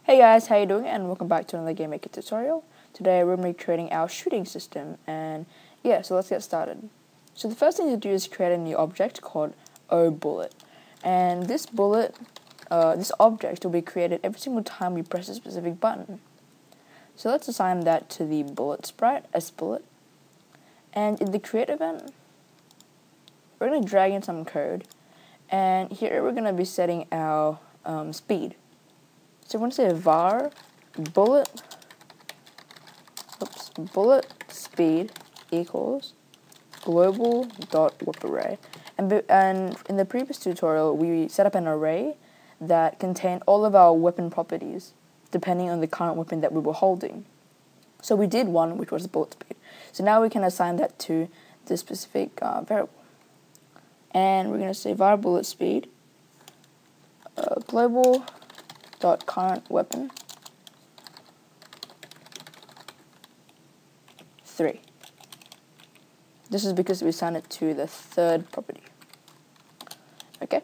Hey guys, how you doing? And welcome back to another GameMaker tutorial. Today we're going to be creating our shooting system, and yeah, so let's get started. So the first thing to do is create a new object called OBullet, and this object will be created every single time we press a specific button. So let's assign that to the bullet sprite, SBullet, and in the create event, we're going to drag in some code, and here we're going to be setting our speed. So we're going to say var bullet speed equals global dot whip array. And in the previous tutorial, we set up an array that contained all of our weapon properties, depending on the current weapon that we were holding. So we did one, which was bullet speed. So now we can assign that to this specific variable. And we're going to say var bullet speed global dot current weapon 3. This is because we assigned it to the third property. Okay,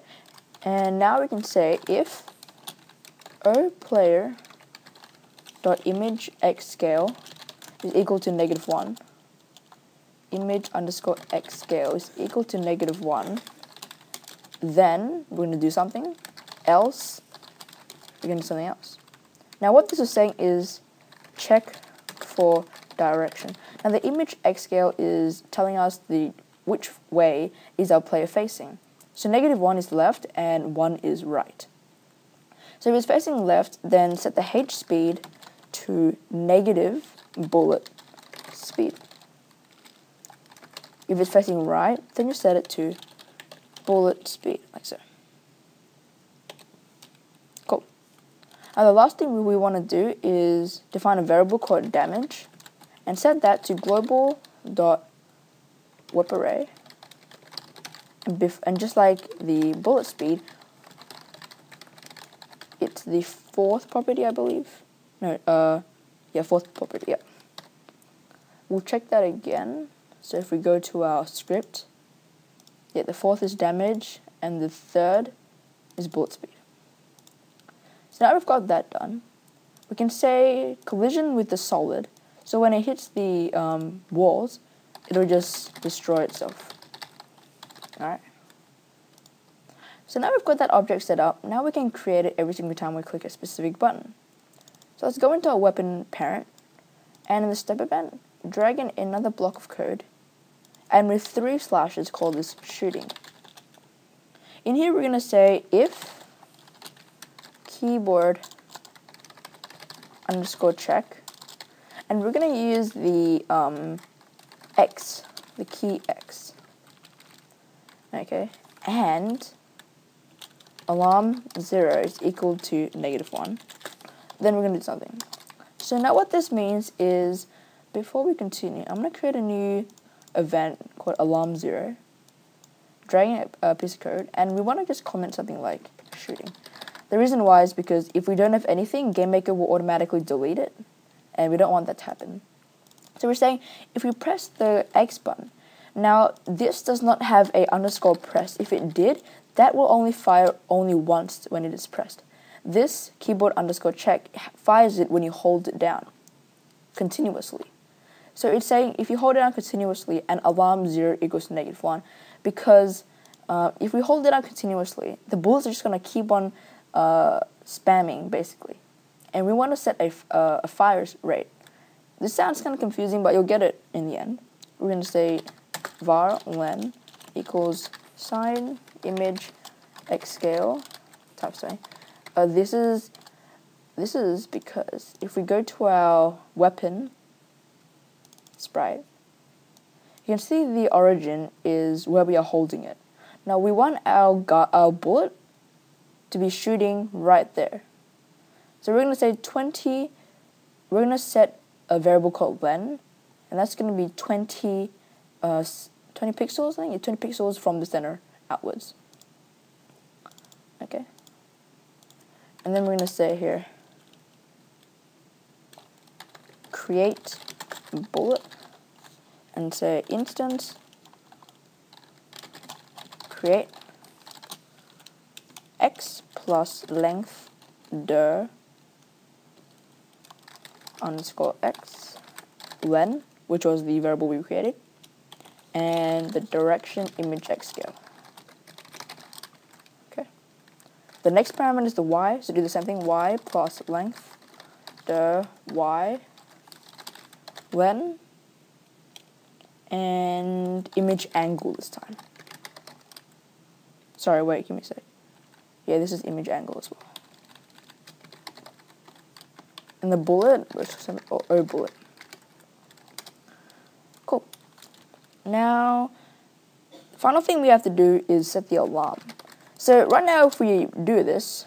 and now we can say if oPlayer dot image x scale is equal to -1, image underscore x scale is equal to -1, then we're going to do something, else we're going to do something else. Now what this is saying is check for direction. Now the image x scale is telling us which way is our player facing. So -1 is left and 1 is right. So if it's facing left, then set the h speed to negative bullet speed. If it's facing right, then you set it to bullet speed, like so. Cool. Now the last thing we want to do is define a variable called damage and set that to global dot whip array. And just like the bullet speed, it's the fourth property, I believe. No, yeah, fourth property, yeah. We'll check that again. So if we go to our script, yeah, the fourth is damage and the third is bullet speed. So now we've got that done, we can say collision with the solid. So when it hits the walls, it'll just destroy itself. Alright. So now we've got that object set up, now we can create it every single time we click a specific button. So let's go into our weapon parent, and in the step event, drag in another block of code, and with 3 slashes call this shooting. In here we're going to say if keyboard underscore check, and we're going to use the X, the key X. Okay, and alarm 0 is equal to -1. Then we're going to do something. So now what this means is, before we continue, I'm going to create a new event called alarm 0, dragging a piece of code, and we want to just comment something like shooting. The reason why is because if we don't have anything, GameMaker will automatically delete it, and we don't want that to happen. So we're saying if we press the X button, now this does not have a underscore press. If it did, that will only fire only once when it is pressed. This keyboard underscore check fires it when you hold it down continuously. So it's saying if you hold it down continuously and alarm 0 equals to -1, because if we hold it down continuously, the bullets are just going to keep on spamming basically, and we want to set a fire rate. This sounds kind of confusing, but you'll get it in the end. We're going to say var len equals sign image x scale type thing. This is because if we go to our weapon sprite, you can see the origin is where we are holding it. Now we want our bullet to be shooting right there. So we're going to say 20, we're going to set a variable called len, and that's going to be 20 pixels, I think, 20 pixels from the center outwards. Okay. And then we're going to say here, create bullet, and say instance create x plus length dir underscore x when, which was the variable we created, and the direction image x scale. Okay. The next parameter is the y, so do the same thing, y plus length, the y when, and image angle this time. Sorry, wait, give me a sec. Yeah, this is image angle as well. And the bullet, let's just have O bullet. Cool. Now, final thing we have to do is set the alarm. So right now, if we do this,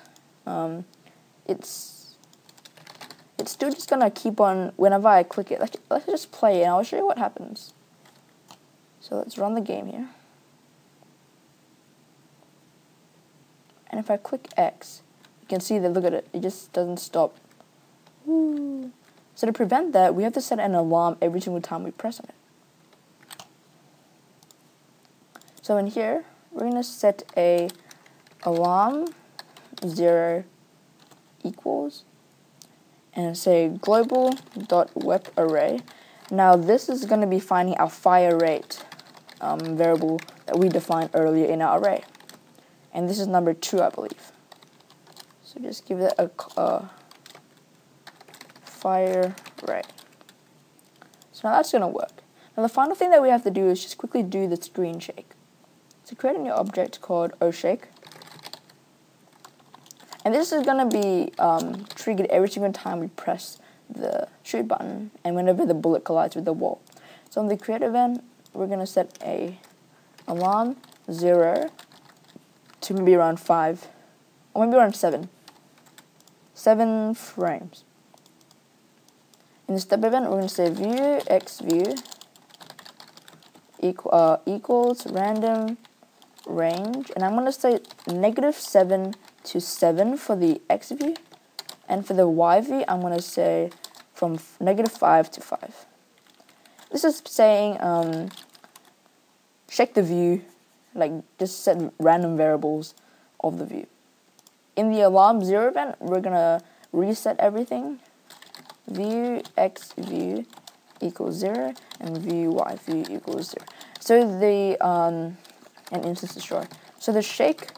it's still just gonna keep on whenever I click it. Let's just play it, and I'll show you what happens. So let's run the game here. And if I click X, you can see that, look at it, it just doesn't stop. Woo. So to prevent that, we have to set an alarm every single time we press on it. So in here, we're going to set a alarm 0 equals, and say global.web_array. Now this is going to be finding our fire rate variable that we defined earlier in our array. And this is number 2, I believe. So just give it a fire rate. So now that's going to work. Now the final thing that we have to do is just quickly do the screen shake. So create a new object called oShake. And this is going to be triggered every single time we press the shoot button and whenever the bullet collides with the wall. So on the create event, we're going to set a alarm 0 to maybe around 5, or maybe around 7 frames. In the step event, we're going to say view x view equals random range, and I'm going to say -7 to 7 for the x view, and for the y view, I'm going to say from -5 to 5. This is saying shake the view, like just set random variables of the view. In the alarm 0 event, we're going to reset everything. View x view equals 0 and view y view equals 0. So the an instance destroy. So the shake